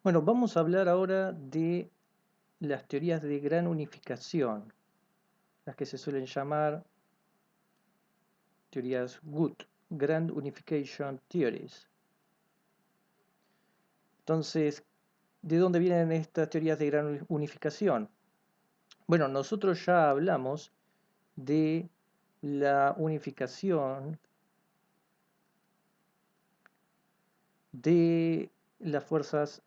Bueno, vamos a hablar ahora de las teorías de gran unificación, las que se suelen llamar teorías GUT, Grand Unification Theories. Entonces, ¿de dónde vienen estas teorías de gran unificación? Bueno, nosotros ya hablamos de la unificación de las fuerzas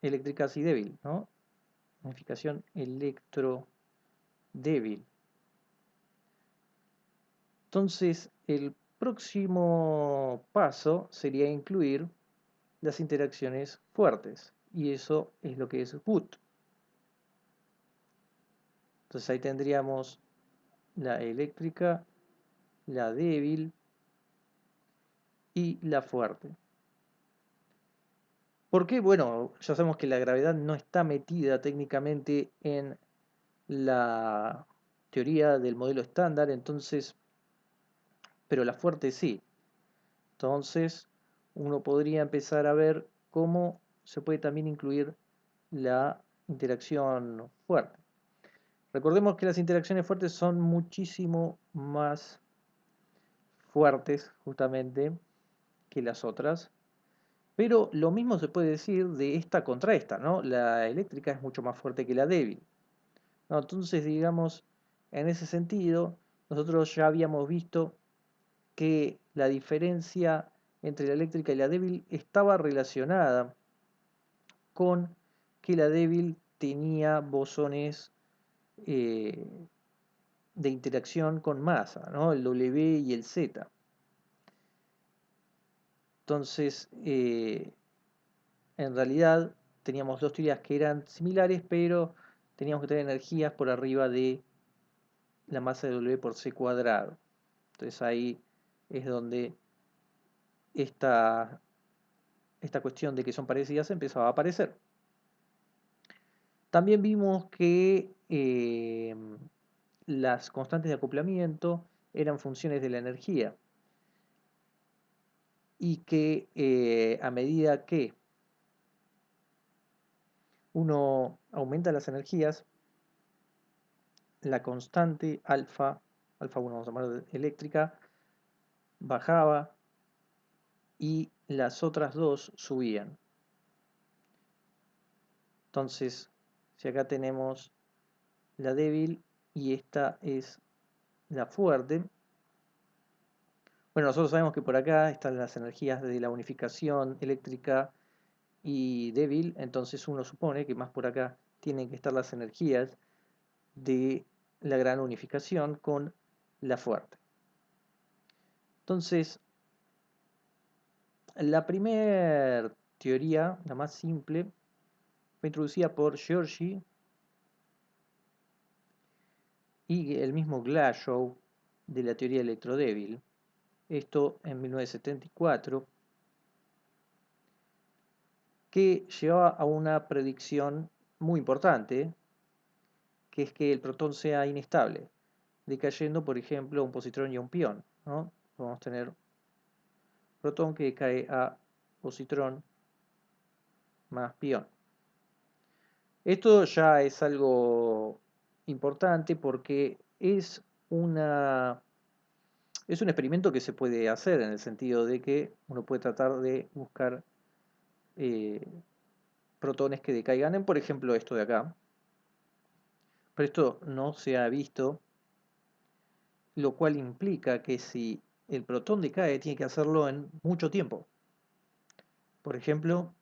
eléctricas y débil, ¿no? Unificación electrodébil. Entonces, el próximo paso sería incluir las interacciones fuertes, y eso es lo que es GUT. Entonces ahí tendríamos la eléctrica, la débil y la fuerte. ¿Por qué? Bueno, ya sabemos que la gravedad no está metida técnicamente en la teoría del modelo estándar, entonces, pero la fuerte sí. Entonces, uno podría empezar a ver cómo se puede también incluir la interacción fuerte. Recordemos que las interacciones fuertes son muchísimo más fuertes justamente que las otras, pero lo mismo se puede decir de esta contra esta, ¿no? La eléctrica es mucho más fuerte que la débil, ¿no? Entonces, digamos, en ese sentido, nosotros ya habíamos visto que la diferencia entre la eléctrica y la débil estaba relacionada con que la débil tenía bosones eh, de interacción con masa, ¿no? El W y el Z. Entonces, en realidad teníamos dos teorías que eran similares, pero teníamos que tener energías por arriba de la masa de W por C cuadrado. Entonces ahí es donde esta, esta cuestión de que son parecidas empezaba a aparecer. También vimos que las constantes de acoplamiento eran funciones de la energía y que a medida que uno aumenta las energías, la constante alfa 1 vamos a llamar eléctrica, bajaba y las otras dos subían. Entonces, si acá tenemos la débil y esta es la fuerte, bueno, nosotros sabemos que por acá están las energías de la unificación eléctrica y débil, entonces uno supone que más por acá tienen que estar las energías de la gran unificación con la fuerte. Entonces, la primera teoría, la más simple, fue introducida por Giorgi y el mismo Glashow de la teoría electrodébil. Esto en 1974, que llevaba a una predicción muy importante, que es que el protón sea inestable, decayendo, por ejemplo, a un positrón y a un pión, ¿no? Vamos a tener protón que cae a positrón más pión. Esto ya es algo importante porque es un experimento que se puede hacer en el sentido de que uno puede tratar de buscar eh, protones que decaigan en, por ejemplo, esto de acá. Pero esto no se ha visto, lo cual implica que si el protón decae, tiene que hacerlo en mucho tiempo. Por ejemplo,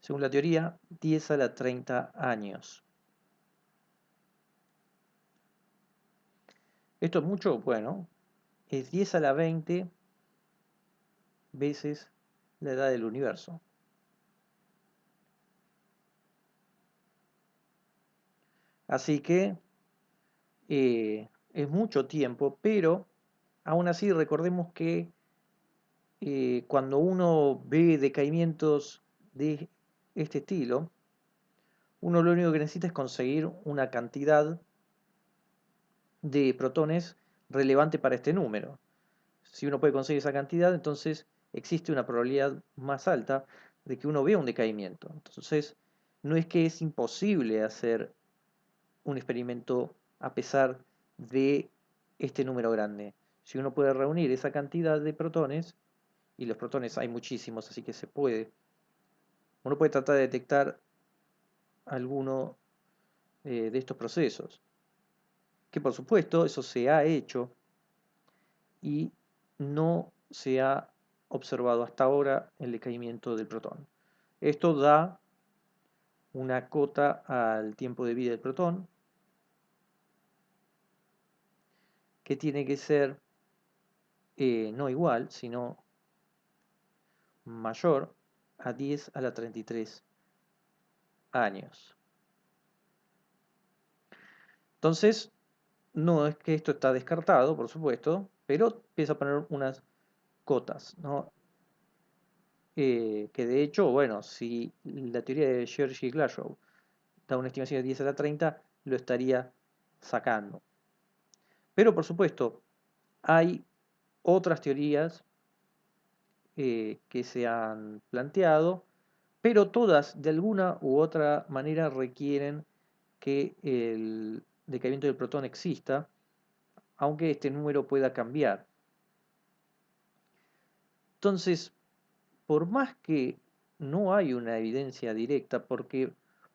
según la teoría, 10 a la 30 años. ¿Esto es mucho? Bueno, es 10 a la 20 veces la edad del universo. Así que es mucho tiempo, pero aún así recordemos que cuando uno ve decaimientos de este estilo, uno lo único que necesita es conseguir una cantidad de protones relevante para este número. Si uno puede conseguir esa cantidad, entonces existe una probabilidad más alta de que uno vea un decaimiento. Entonces, no es que es imposible hacer un experimento a pesar de este número grande. Si uno puede reunir esa cantidad de protones, y los protones hay muchísimos, así que se puede, uno puede tratar de detectar alguno de estos procesos. Que por supuesto eso se ha hecho y no se ha observado hasta ahora el decaimiento del protón. Esto da una cota al tiempo de vida del protón que tiene que ser no igual, sino mayor a 10 a la 33 años. Entonces, no es que esto está descartado, por supuesto, pero empieza a poner unas cotas, ¿no? Que de hecho, bueno, si la teoría de George y Glasgow da una estimación de 10 a la 30, lo estaría sacando. Pero por supuesto, hay otras teorías que se han planteado, pero todas de alguna u otra manera requieren que el decaimiento del protón exista, aunque este número pueda cambiar. Entonces, por más que no hay una evidencia directa, porque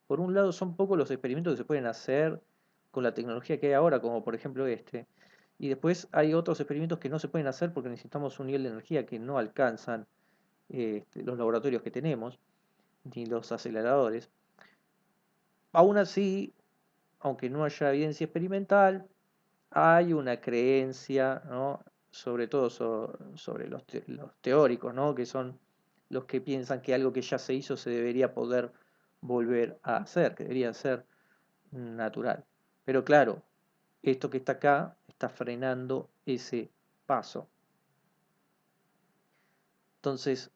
por un lado son pocos los experimentos que se pueden hacer con la tecnología que hay ahora, como por ejemplo este, y después hay otros experimentos que no se pueden hacer porque necesitamos un nivel de energía que no alcanzan los laboratorios que tenemos, ni los aceleradores. Aún así, aunque no haya evidencia experimental, hay una creencia, ¿no? Sobre todo sobre los teóricos, ¿no? Que son los que piensan que algo que ya se hizo se debería poder volver a hacer, que debería ser natural. Pero claro, esto que está acá está frenando ese paso. Entonces,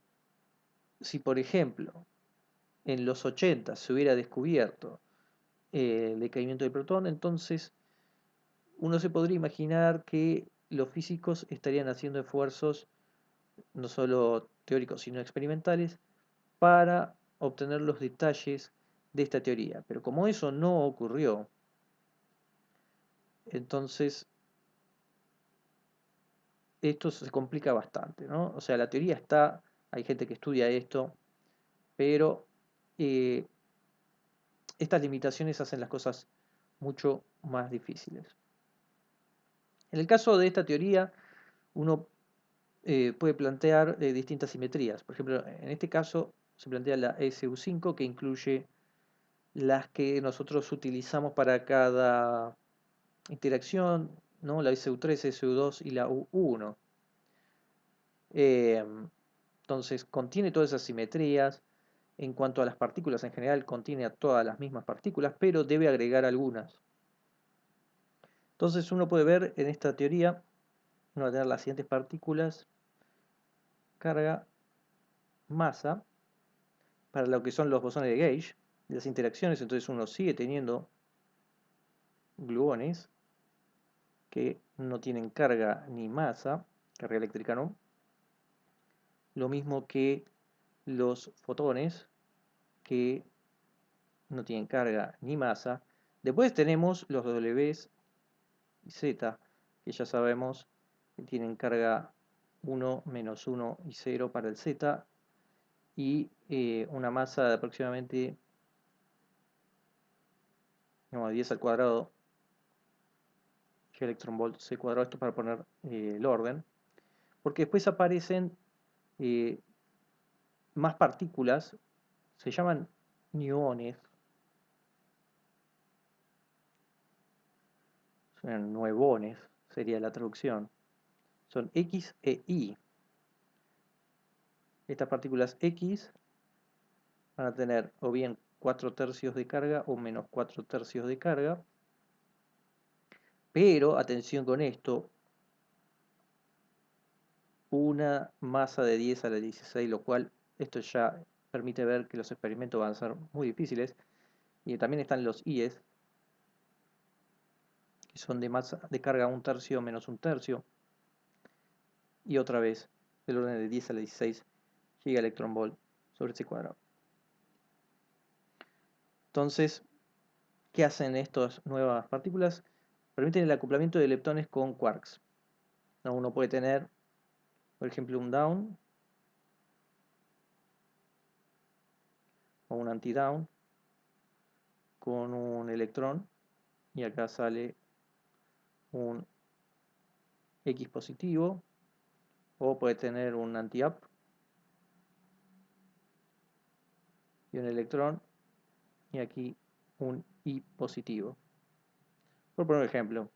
si por ejemplo en los 80 se hubiera descubierto el decaimiento del protón, entonces uno se podría imaginar que los físicos estarían haciendo esfuerzos no solo teóricos sino experimentales para obtener los detalles de esta teoría. Pero como eso no ocurrió, entonces esto se complica bastante, ¿no? O sea, la teoría está, hay gente que estudia esto, pero eh, estas limitaciones hacen las cosas mucho más difíciles. En el caso de esta teoría, uno puede plantear distintas simetrías. Por ejemplo, en este caso se plantea la SU5 que incluye las que nosotros utilizamos para cada interacción, ¿no? La SU3, SU2 y la U1. Entonces contiene todas esas simetrías. En cuanto a las partículas en general, contiene a todas las mismas partículas, pero debe agregar algunas. Entonces uno puede ver en esta teoría, uno va a tener las siguientes partículas, carga, masa, para lo que son los bosones de Gauge, las interacciones, entonces uno sigue teniendo gluones que no tienen carga ni masa, carga eléctrica no, lo mismo que los fotones que no tienen carga ni masa. Después tenemos los W y Z, que ya sabemos que tienen carga 1, menos 1 y 0 para el Z, y una masa de aproximadamente no, 10 al cuadrado electronvolt C cuadrado, esto para poner el orden, porque después aparecen eh, más partículas, se llaman nuones, son nuevones, sería la traducción, son X e Y. Estas partículas X van a tener o bien 4 tercios de carga o menos 4 tercios de carga, pero atención con esto, una masa de 10 a la 16, lo cual esto ya permite ver que los experimentos van a ser muy difíciles. Y también están los IES, que son de masa de carga 1 tercio menos 1 tercio. Y otra vez, del orden de 10 a la 16 gigaelectronvolt sobre C cuadrado. Entonces, ¿qué hacen estas nuevas partículas? Permiten el acoplamiento de leptones con quarks. Uno puede tener, por ejemplo, un down o un anti-down con un electrón y acá sale un X positivo, o puede tener un anti-up y un electrón y aquí un Y positivo, por poner un ejemplo.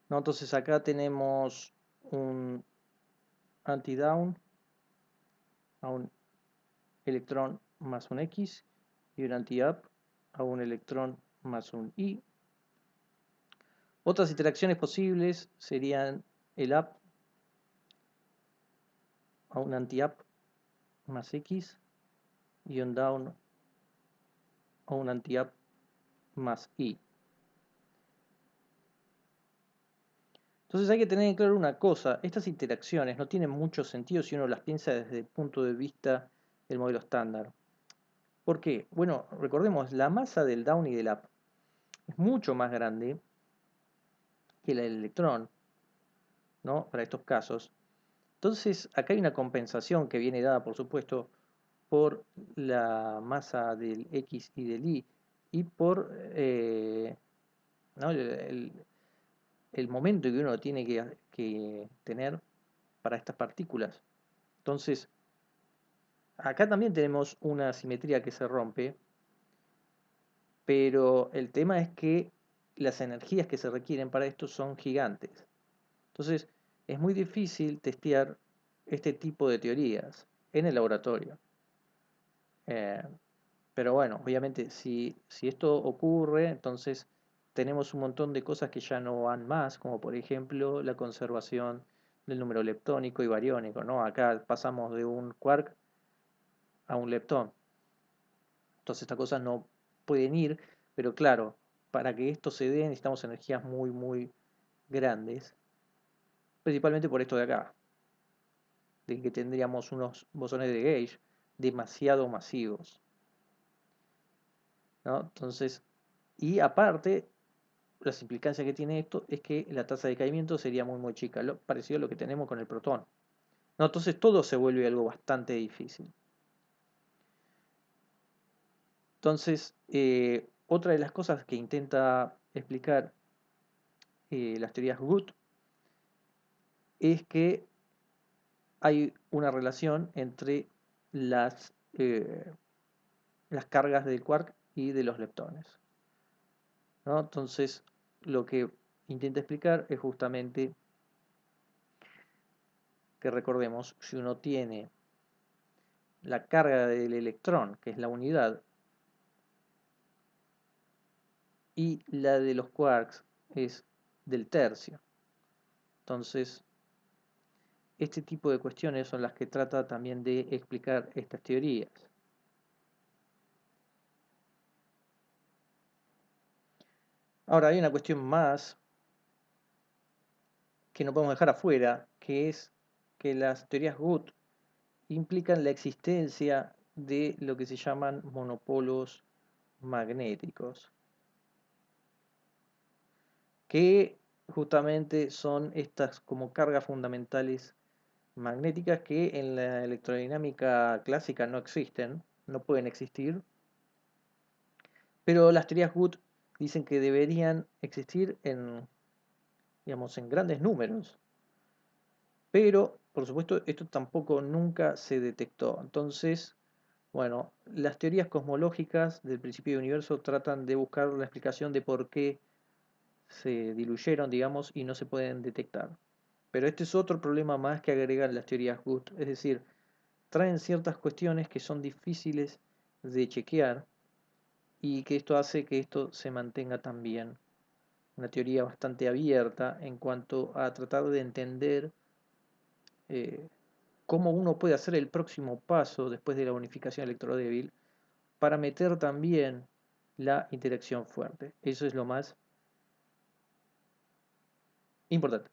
¿No? Entonces acá tenemos un anti-down a un electrón más un X y un anti-up a un electrón más un Y. Otras interacciones posibles serían el up a un anti-up más X y un down a un anti-up más Y. Entonces hay que tener en claro una cosa, estas interacciones no tienen mucho sentido si uno las piensa desde el punto de vista del modelo estándar. ¿Por qué? Bueno, recordemos, la masa del down y del up es mucho más grande que la del electrón, ¿no? Para estos casos. Entonces, acá hay una compensación que viene dada, por supuesto, por la masa del X y del Y y por ¿no? el momento que uno tiene que tener para estas partículas. Entonces, acá también tenemos una simetría que se rompe, pero el tema es que las energías que se requieren para esto son gigantes. Entonces, es muy difícil testear este tipo de teorías en el laboratorio. Eh, pero bueno, obviamente si esto ocurre, entonces tenemos un montón de cosas que ya no van más, como por ejemplo la conservación del número leptónico y bariónico, ¿no? Acá pasamos de un quark a un leptón. Entonces estas cosas no pueden ir, pero claro, para que esto se dé necesitamos energías muy, muy grandes, principalmente por esto de acá, de que tendríamos unos bosones de gauge demasiado masivos, ¿no? Entonces, y aparte, las implicancias que tiene esto es que la tasa de caimiento sería muy, muy chica, parecido a lo que tenemos con el protón, ¿no? Entonces todo se vuelve algo bastante difícil. Entonces, otra de las cosas que intenta explicar las teorías Good es que hay una relación entre las cargas del quark y de los leptones, ¿no? Entonces, lo que intenta explicar es justamente que recordemos, si uno tiene la carga del electrón, que es la unidad, y la de los quarks es del tercio. Entonces, este tipo de cuestiones son las que trata también de explicar estas teorías. Ahora, hay una cuestión más que no podemos dejar afuera, que es que las teorías Good implican la existencia de lo que se llaman monopolos magnéticos, que justamente son estas como cargas fundamentales magnéticas que en la electrodinámica clásica no existen, no pueden existir, pero las teorías Good dicen que deberían existir en, digamos, en grandes números, pero por supuesto esto tampoco nunca se detectó. Entonces, bueno, las teorías cosmológicas del principio del universo tratan de buscar la explicación de por qué se diluyeron, digamos, y no se pueden detectar. Pero este es otro problema más que agregan las teorías Good, es decir, traen ciertas cuestiones que son difíciles de chequear y que esto hace que esto se mantenga también una teoría bastante abierta en cuanto a tratar de entender eh, cómo uno puede hacer el próximo paso después de la unificación electrodébil para meter también la interacción fuerte. Eso es lo más importante.